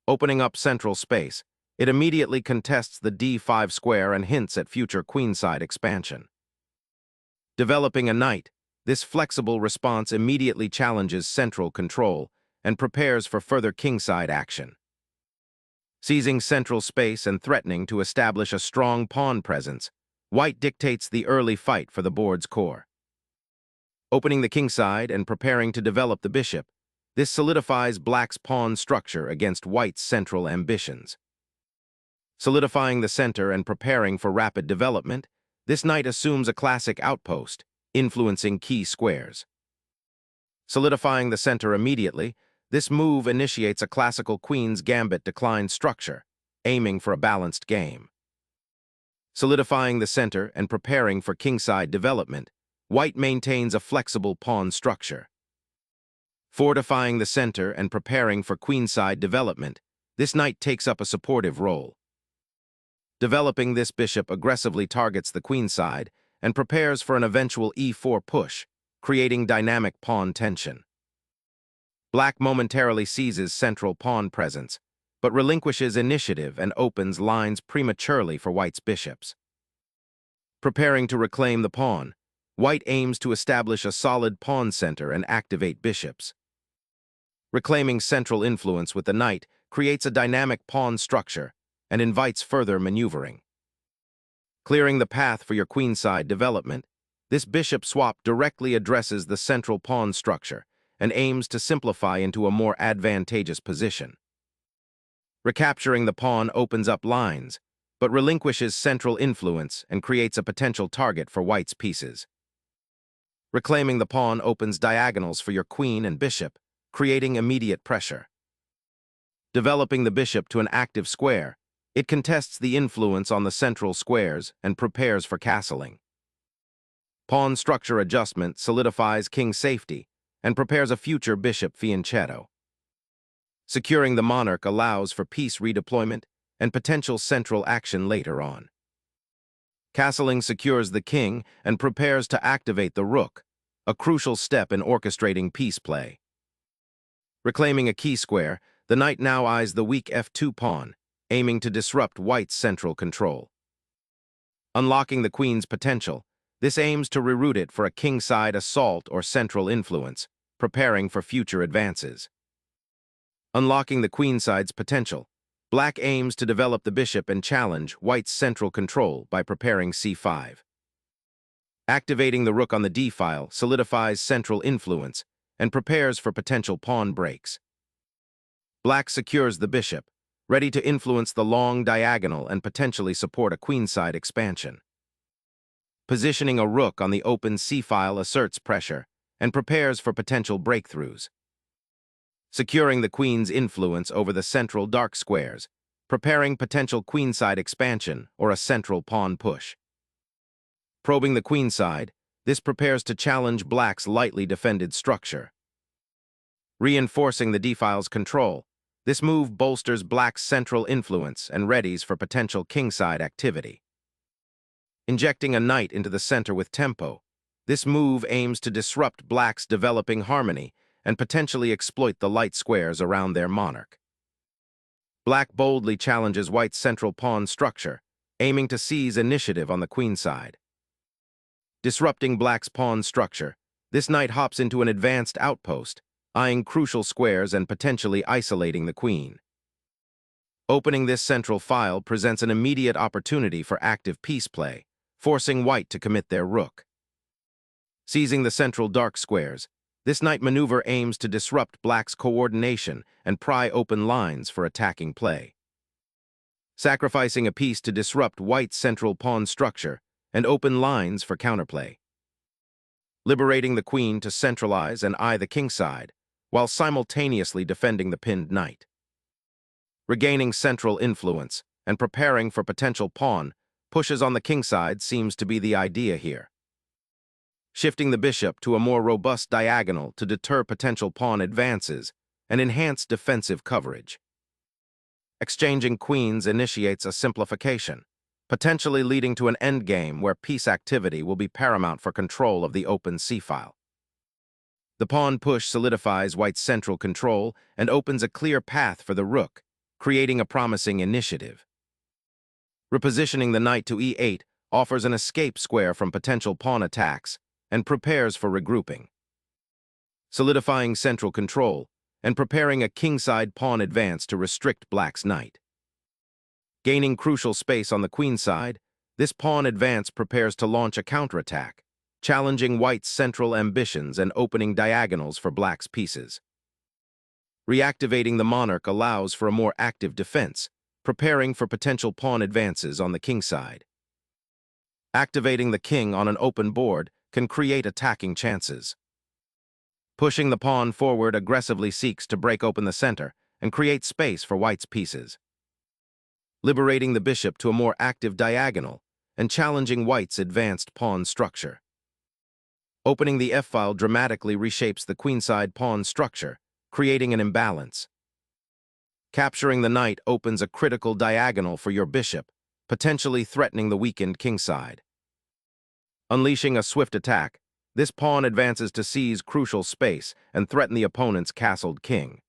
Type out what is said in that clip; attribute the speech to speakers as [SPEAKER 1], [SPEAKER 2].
[SPEAKER 1] Opening up central space, it immediately contests the d5 square and hints at future queenside expansion. Developing a knight, this flexible response immediately challenges central control and prepares for further kingside action. Seizing central space and threatening to establish a strong pawn presence, white dictates the early fight for the board's core. Opening the kingside and preparing to develop the bishop, this solidifies black's pawn structure against white's central ambitions. Solidifying the center and preparing for rapid development, this knight assumes a classic outpost, influencing key squares. Solidifying the center immediately, this move initiates a classical queen's gambit decline structure, aiming for a balanced game. Solidifying the center and preparing for kingside development, white maintains a flexible pawn structure. Fortifying the center and preparing for queenside development, this knight takes up a supportive role. Developing this bishop aggressively targets the queenside and prepares for an eventual e4 push, creating dynamic pawn tension. Black momentarily seizes central pawn presence, but relinquishes initiative and opens lines prematurely for white's bishops. Preparing to reclaim the pawn, white aims to establish a solid pawn center and activate bishops. Reclaiming central influence with the knight creates a dynamic pawn structure and invites further maneuvering. Clearing the path for your queenside development, this bishop swap directly addresses the central pawn structure and aims to simplify into a more advantageous position. Recapturing the pawn opens up lines, but relinquishes central influence and creates a potential target for white's pieces. Reclaiming the pawn opens diagonals for your queen and bishop, creating immediate pressure. Developing the bishop to an active square, it contests the influence on the central squares and prepares for castling. Pawn structure adjustment solidifies king safety and prepares a future bishop fianchetto. Securing the monarch allows for piece redeployment and potential central action later on. Castling secures the king and prepares to activate the rook, a crucial step in orchestrating piece play. Reclaiming a key square, the knight now eyes the weak f2 pawn, aiming to disrupt white's central control. Unlocking the queen's potential, this aims to reroute it for a kingside assault or central influence, preparing for future advances. Unlocking the queenside's potential, black aims to develop the bishop and challenge white's central control by preparing c5. Activating the rook on the d-file solidifies central influence and prepares for potential pawn breaks. Black secures the bishop, ready to influence the long diagonal and potentially support a queenside expansion. Positioning a rook on the open c-file asserts pressure and prepares for potential breakthroughs. Securing the queen's influence over the central dark squares, preparing potential queenside expansion or a central pawn push. Probing the queenside, this prepares to challenge black's lightly defended structure. Reinforcing the d-file's control, this move bolsters black's central influence and readies for potential kingside activity. Injecting a knight into the center with tempo, this move aims to disrupt black's developing harmony and potentially exploit the light squares around their monarch. Black boldly challenges white's central pawn structure, aiming to seize initiative on the queenside. Disrupting black's pawn structure, this knight hops into an advanced outpost, eyeing crucial squares and potentially isolating the queen. Opening this central file presents an immediate opportunity for active piece play, forcing white to commit their rook. Seizing the central dark squares, this knight maneuver aims to disrupt black's coordination and pry open lines for attacking play. Sacrificing a piece to disrupt white's central pawn structure and open lines for counterplay. Liberating the queen to centralize and eye the kingside, while simultaneously defending the pinned knight. Regaining central influence and preparing for potential pawn pushes on the kingside seems to be the idea here. Shifting the bishop to a more robust diagonal to deter potential pawn advances and enhance defensive coverage. Exchanging queens initiates a simplification, potentially leading to an endgame where piece activity will be paramount for control of the open c-file. The pawn push solidifies white's central control and opens a clear path for the rook, creating a promising initiative. Repositioning the knight to e8 offers an escape square from potential pawn attacks and prepares for regrouping. Solidifying central control and preparing a kingside pawn advance to restrict black's knight. Gaining crucial space on the queenside, this pawn advance prepares to launch a counterattack, challenging white's central ambitions and opening diagonals for black's pieces. Reactivating the monarch allows for a more active defense, preparing for potential pawn advances on the kingside. Activating the king on an open board can create attacking chances. Pushing the pawn forward aggressively seeks to break open the center and create space for white's pieces. Liberating the bishop to a more active diagonal and challenging white's advanced pawn structure. Opening the f-file dramatically reshapes the queenside pawn structure, creating an imbalance. Capturing the knight opens a critical diagonal for your bishop, potentially threatening the weakened kingside. Unleashing a swift attack, this pawn advances to seize crucial space and threaten the opponent's castled king.